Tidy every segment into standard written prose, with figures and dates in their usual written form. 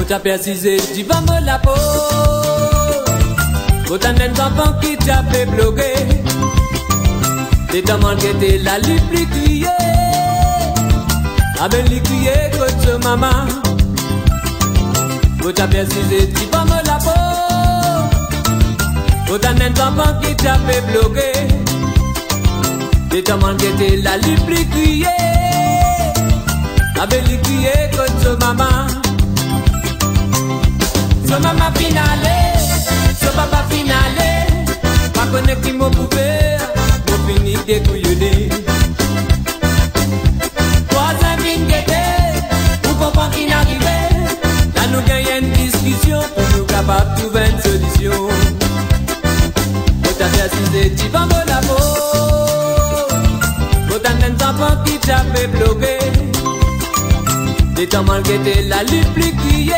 t'as persisté, tu vas me la peau. Quand t'as un enfant qui t'a fait bloquer, t'es tellement que t'es la lutte plus criée. Avec les crier contre maman. Quand t'as persisté, tu vas me la peau. Quand t'as un enfant qui t'a fait bloquer, t'es tellement que t'es la lutte plus criée. Avec les crier contre maman. So maman finale, so papa finale, pas connaître qui m'a poupé, pour finir découillonné. Trois amis guettés, pour comprendre qui n'arrivait, là nous gagnons une discussion, pour nous capables de trouver une solution. Quand t'as persisté, tu vas me la peau. Quand t'as un enfant qui t'a fait bloquer, t'es tellement guetté, la lutte plus criée.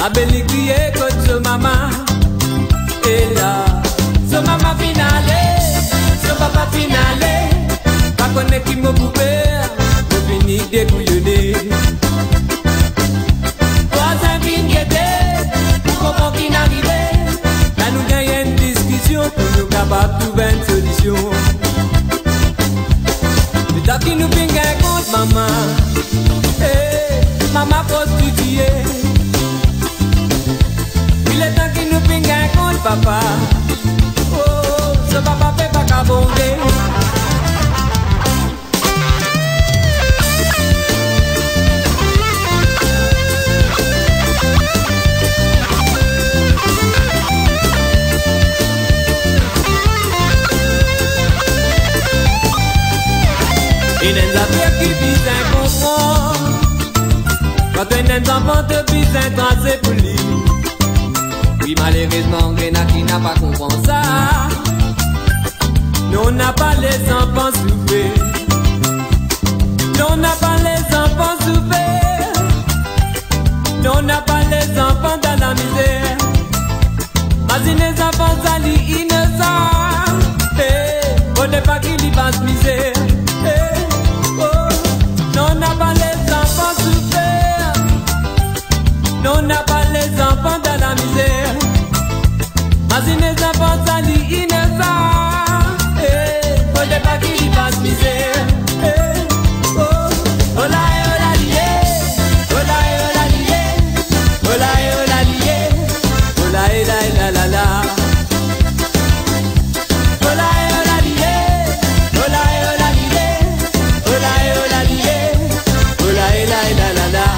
Abeli crier contre maman. Et là, so maman finale, so papa finale, pas connaître qui m'a poupé, pour finir découillonné. Trois amis guettés, pour comprendre qui n'arrivait, là nous gagnons une discussion, pour nous capables de trouver une solution. Mais t'as qui nous pingue contre maman, maman prostituée. Il est temps qu'il nous pingue un compte papa. Oh, ce papa fait pas qu'à bomber. Il y a des affaires qui visent un comprendre. Quand un enfant te vise un tracé pour lui. Oui, malheureusement, il y en a qui n'a pas compris ça. Nous, on n'a pas les enfants souffrir. Nous, on n'a pas les enfants souffrir. Nous, on n'a pas les enfants dans la misère. Parce que les enfants salis innocents. On n'est pas qui lui passe misère. Nous, on n'a pas les enfants souffrir. Nous, on n'a pas les enfants dans la misère. Mas les enfants salis innocents, on n'est pas qui lui passe misère. Oh la lié, oh la lié, oh la lié, oh la la la. Oh la lié, oh la lié, oh la lié, oh la la la.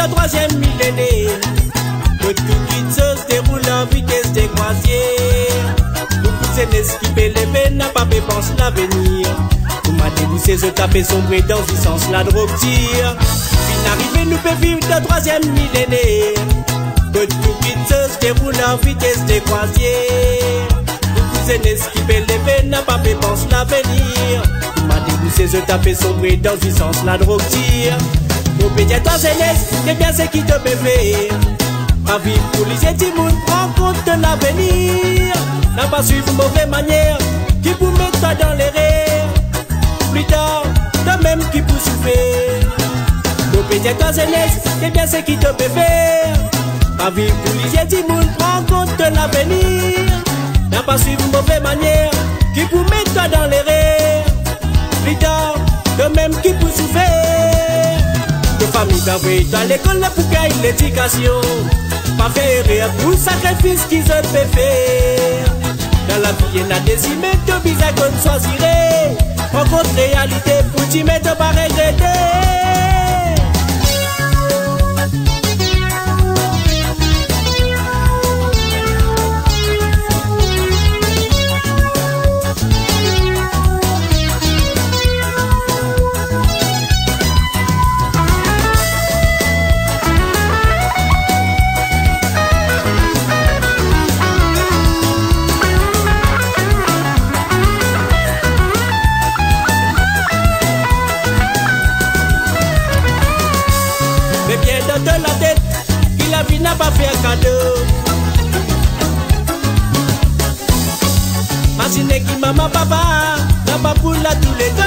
Troisième millénaire, que tout vite se déroule en vitesse des croisières. Beaucoup s'est esquivé les veines, n'a pas pense l'avenir. Vous m'a dévoussé, je tapais sombré dans une sens la drogue tire. Fin arrivé, nous peut vivre de troisième millénaire, que tout vite se déroule en vitesse des croisières. Beaucoup s'est esquivé les veines, n'a pas pense l'avenir. Vous m'a dévoussé, je tapais sombré dans une sens la drogue tire. Au pédiatre céleste, c'est bien ce qui te peut faire. À vivre pour les étimounes, prends compte de l'avenir. N'a pas suivre mauvaise manière, qui vous mettre dans les rêves. Plus tard, de même qui vous souffrir. Au pédiatre céleste, c'est bien ce qui te peut faire. À vivre pour les étimounes, prends compte de l'avenir. N'a pas suivre mauvaise manière, qui vous mettre dans les rêves. Plus tard, de même qui vous souffrir. De famille d'envoyer à l'école pour gagner l'éducation. Pas faire rire pour le sacrifice qu'ils ont fait faire. Dans la vie, il y a des méthodes bizarres qu'on choisirait. Rencontre réalité pour t'y mettre pas regretter. De la tête, qui la vie n'a pas fait un cadeau. Imaginez qui maman papa n'a pas pour là tous les temps.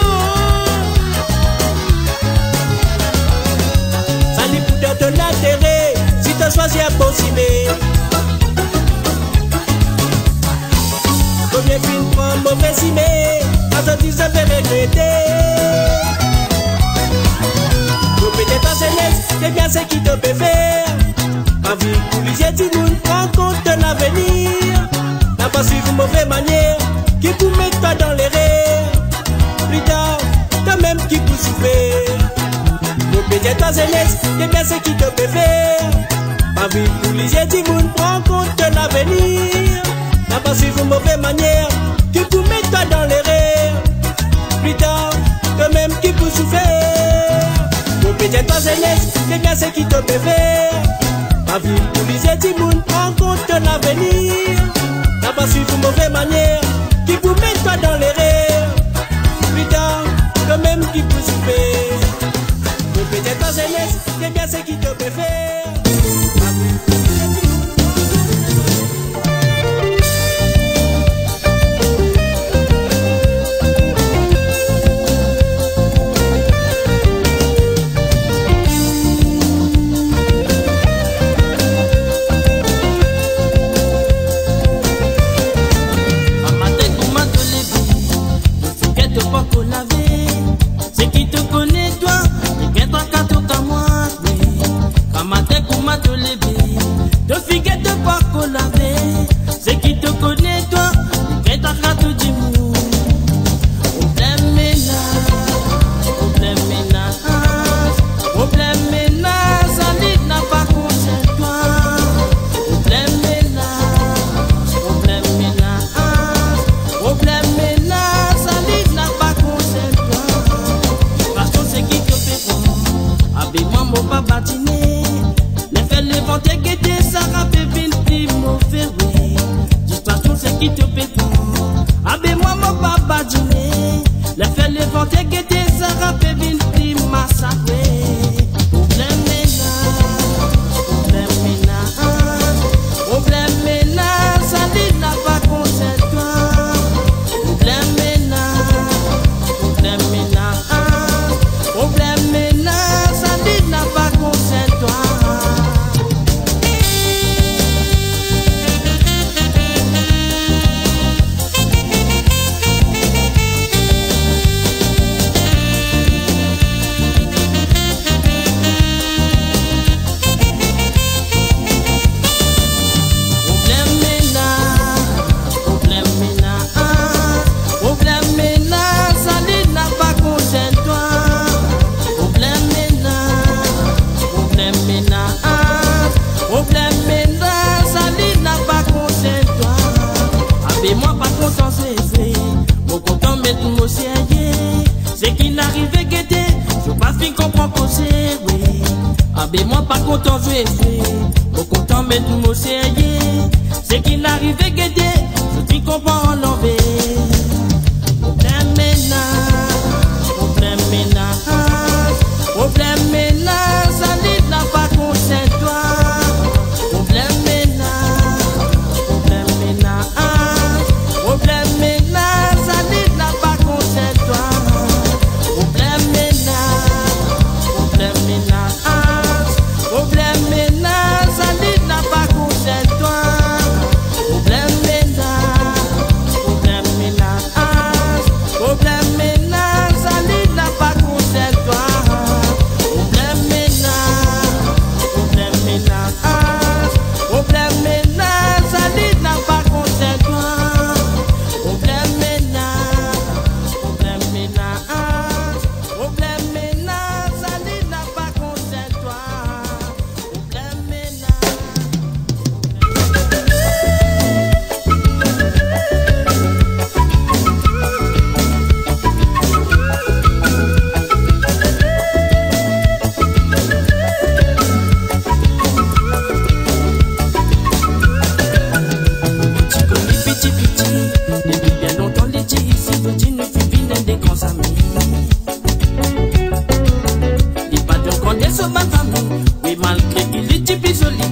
Ça lui pour de l'intérêt si tu choisis un possible. Combien film prend mauvais cimé, quand on dit ça fait regretter. Peut-être en jeunesse, c'est bien ce qui te peut faire. Ma vie pour l'user du monde, prends compte de l'avenir. N'a pas suivi mauvaise manière, qui pour mettre toi dans les rêves. Plus tard, toi-même qui pour souffrir. Peut-être en jeunesse, c'est bien ce qui te peut faire. Ma vie pour l'user du monde, prends compte de l'avenir. N'a pas suivi mauvaise manière, qui pour mettre toi dans les rêves. Plus tard, toi-même qui pour souffrir. Peut-être ta jeunesse, c'est bien ce qui te peut faire. Ma vie pour l'user du monde, prends compte de l'avenir. N'a pas suivi mauvaise manière, qui vous met toi dans les rêves. Plus tard, toi-même qui peut souffrir. Peut-être ta jeunesse, c'est bien ce qui te peut faire. Ma vie pour l'user du monde. C'est qui n'arrive à guetter, je pas fin comprends qu'on c'est, oui. Ah ben moi pas content je suis, au content mais tout mon sérieux. C'est qui n'arrive à guetter, je t'y comprends l'envers. Problème ménage, problème ménage, problème ménage, ça n'est là pas concerne toi. Problème ménage, problème ménage, problème ménage, ça n'est là pas concerne toi. Problème ménage, problème ménage, ça n'est là pas concerne toi. Problème ménage,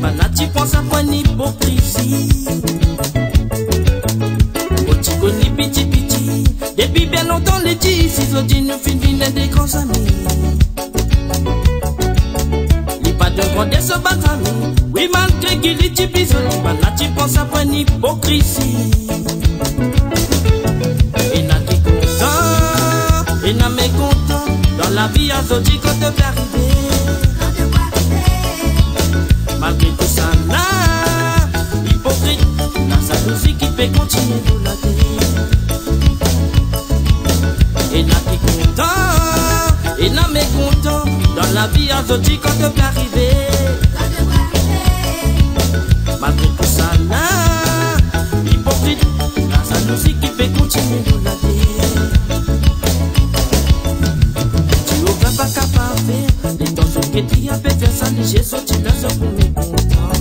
banati pense à point hypocrisie. Otiko ni piti piti. Depuis bien longtemps les dix, ils ont dit nous finissons des grands amis. Li pas de grand des amis. Oui malgré qu'il est typique, banati pense à point hypocrisie. Et n'a qui content, et n'a mécontent. Dans la vie à Zodi quand te fait arriver. Malgré tout ça là, hypocrite, la jalousie qui fait continuer de la terre. Et n'a qui content, et n'a mécontent. Dans la vie à Zodi quand te fait arriver. Malgré tout ça là, hypocrite, la jalousie qui fait continuer de la terre. Pas capable de faire les temps que tu as fait ça, j'ai sorti là pour mes contents.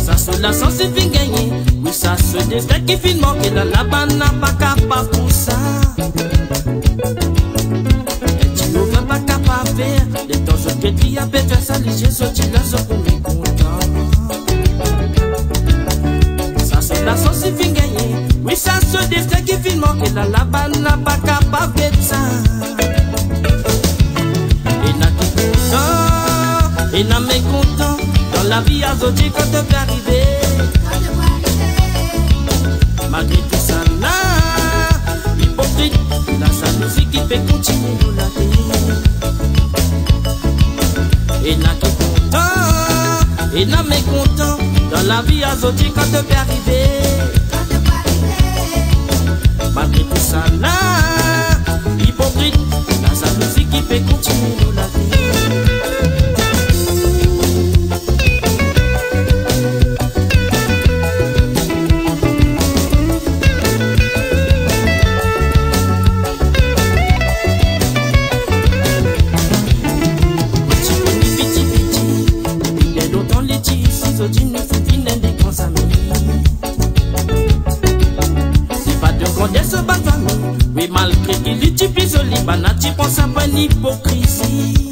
Ça se la sens c'est fin gagné, oui ça se défait qui finit manqué la banane n'a pas capable pour ça. Et tu n'as pas capable de faire les temps que tu as fait ça, j'ai sorti là pour mes contents. Ça se la sens c'est fin gagné, oui ça se défait qui finit manqué la banane n'a pas capable de ça. Et n'a mécontent, dans la vie à Zodi quand te fait arriver. Malgré tout ça là, hypocrite, la jalousie qui fait continuer de la terre. Et n'a qui content, et n'a mécontent, dans la vie à Zodi quand te fait arriver. Malgré tout ça là, hypocrite, la jalousie qui fait continuer de la terre. Oui, malgré qu'il est typique, banati pense à pas l'hypocrisie.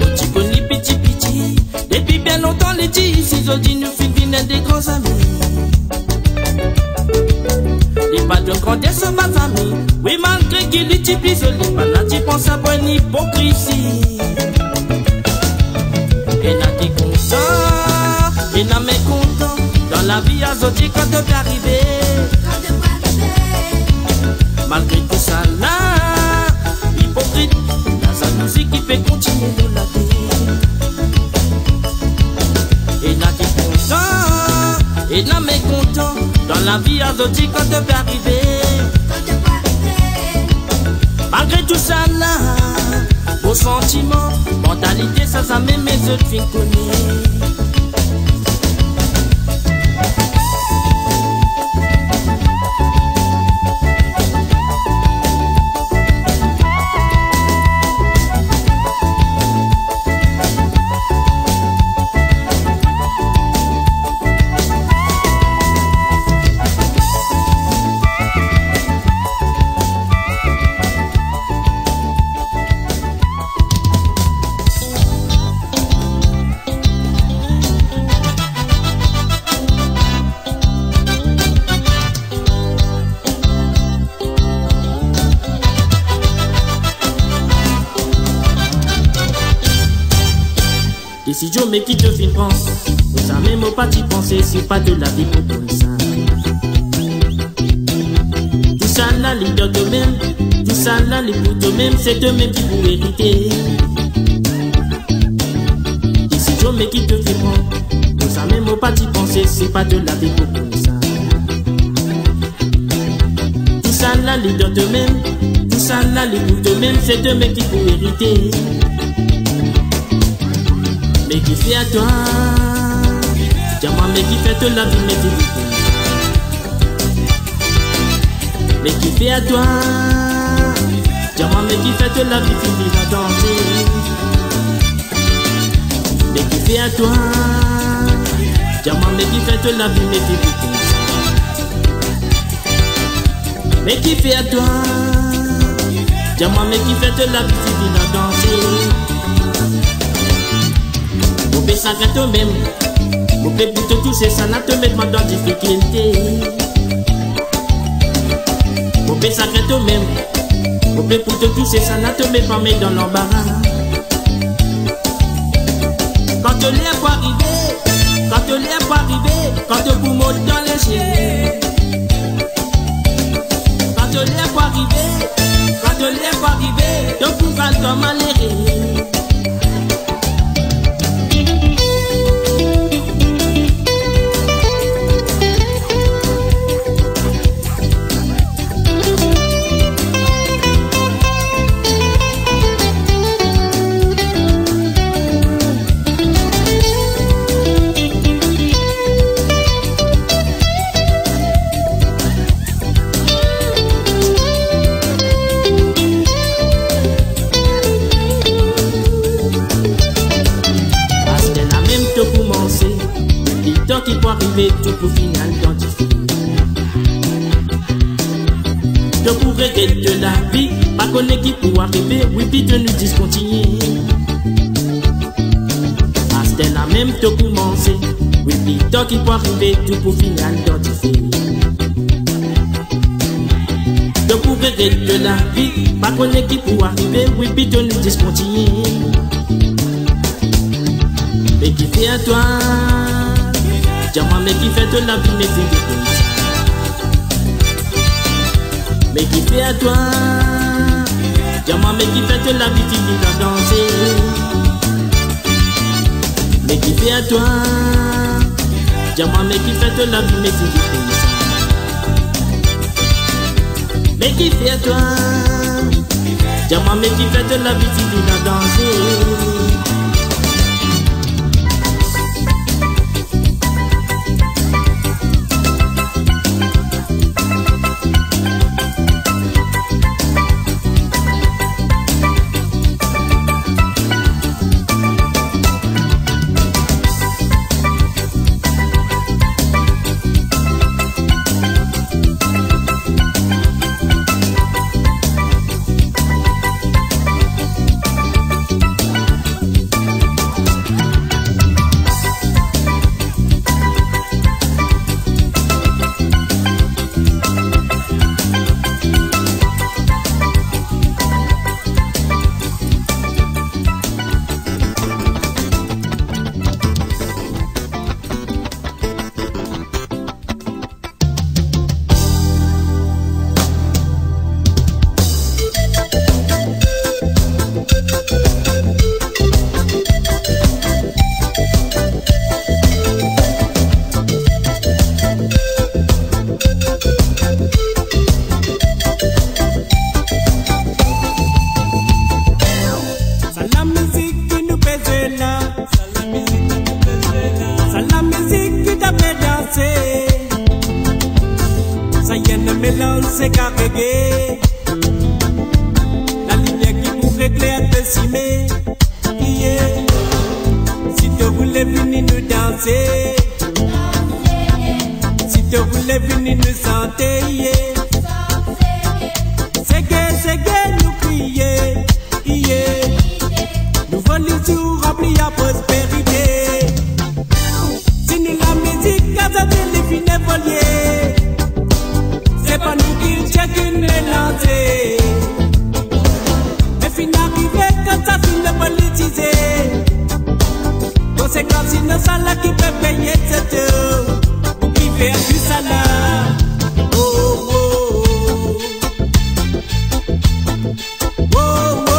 Otiko ni piti piti. Depuis bien longtemps les dix, ils ont dit nous finissons des grands amis. Les pas de grand des amis. Oui, malgré qu'il est typique, banati pense à pas l'hypocrisie. Et n'a qui content, et n'a mécontent. Dans la vie à Zodi quand te fait arriver. Malgré tout ça là, hypocrite, la jalousie qui fait continuer de la terre. Et n'a qui content, et n'a mécontent. Dans la vie à Zodi quand te fait arriver. Malgré tout ça là, vos sentiments, mentalité, ça même mes autres filles connaissent. Décision mais qui te filme pense, ça même pas t'y penser, c'est pas de la vie comme ça. Tout ça là, les deux de même, tout ça là, les bouts de même, c'est eux-mêmes qui vous hériter. Décision mais qui te filme pense, ça même pas t'y penser, c'est pas de la vie comme ça. Tout ça là, les deux de même, tout ça là, les bouts de même, c'est eux-mêmes qui vous hériter. Mais qui fait à toi, dis-moi, mais qui fait de la vie, mais qui mais qui fait à toi, dis-moi, mais qui fait de la vie, qui va danser. Mais qui fait à toi, dis-moi, mais qui fait de la vie, mais qui mais qui fait à toi, dis-moi, mais qui fait de la vie, qui va danser. peut s'arrêter même. Vous pouvez plutôt toucher ça, n'a te mettre dans difficulté. Vous pouvez s'arrêter même. Vous pouvez plutôt toucher ça, n'a te mettre pas dans l'embarras. Quand tu l'es pas arrivé, quand tu l'es pas arrivé, quand tu vous montes dans les chiens. Quand tu l'es pas arrivé, quand tu l'es pas arrivé, tu pourras t'en malhérer. Qui peut arriver tout pour final identifié. Je pourrais de la vie, pas connaître qui peut arriver, oui, puis de nous discontinuer. C'était la même te commencer, oui, puis toi qui peut arriver tout pour final identifié. Je pourrais de la vie, pas connaître qui peut arriver, oui, puis de nous discontinuer. Mais qui fait à toi? Dis-moi, mais qui fait de la vie, mais c'est du comme ça. Mais qui fait à toi? Dis-moi, mais qui fait de la vie, tu vis à danser. Mais qui fait à toi? Dis-moi, mais qui fait de la vie, mais c'est du comme ça. Mais qui fait à toi? Dis-moi, mais qui fait de la vie, tu vis à danser. C'est carrégué. La lumière qui pourrait éclairer te cimer. Yeah. Si tu voulais venir nous danser, si tu voulais venir nous chanter, yeah. C'est que nous crier, yeah. Nous venons tout remplir à prospérité. Si nous la musique, quand ça les fines voliers. C'est pas nous qui checkons les lancers. Mais fin arrivé quand ça finit politisé. Conséquence innocente qui peut payer cette eau. Ou qui fait du salaire. Oh oh oh. Oh oh.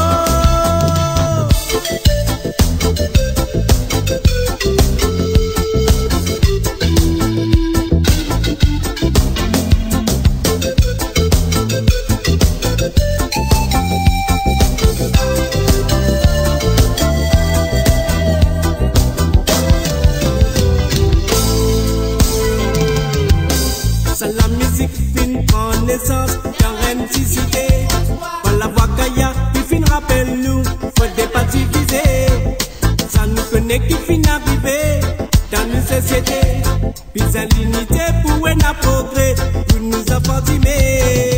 La musique fin prend naissance dans l'NCCD. Par la voix Gaïa qui fin rappelle nous, faut des pas diviser. Ça nous connaît qui fin arriver dans nos sociétés. Puis à l'unité pour un progrès, pour nous apporter.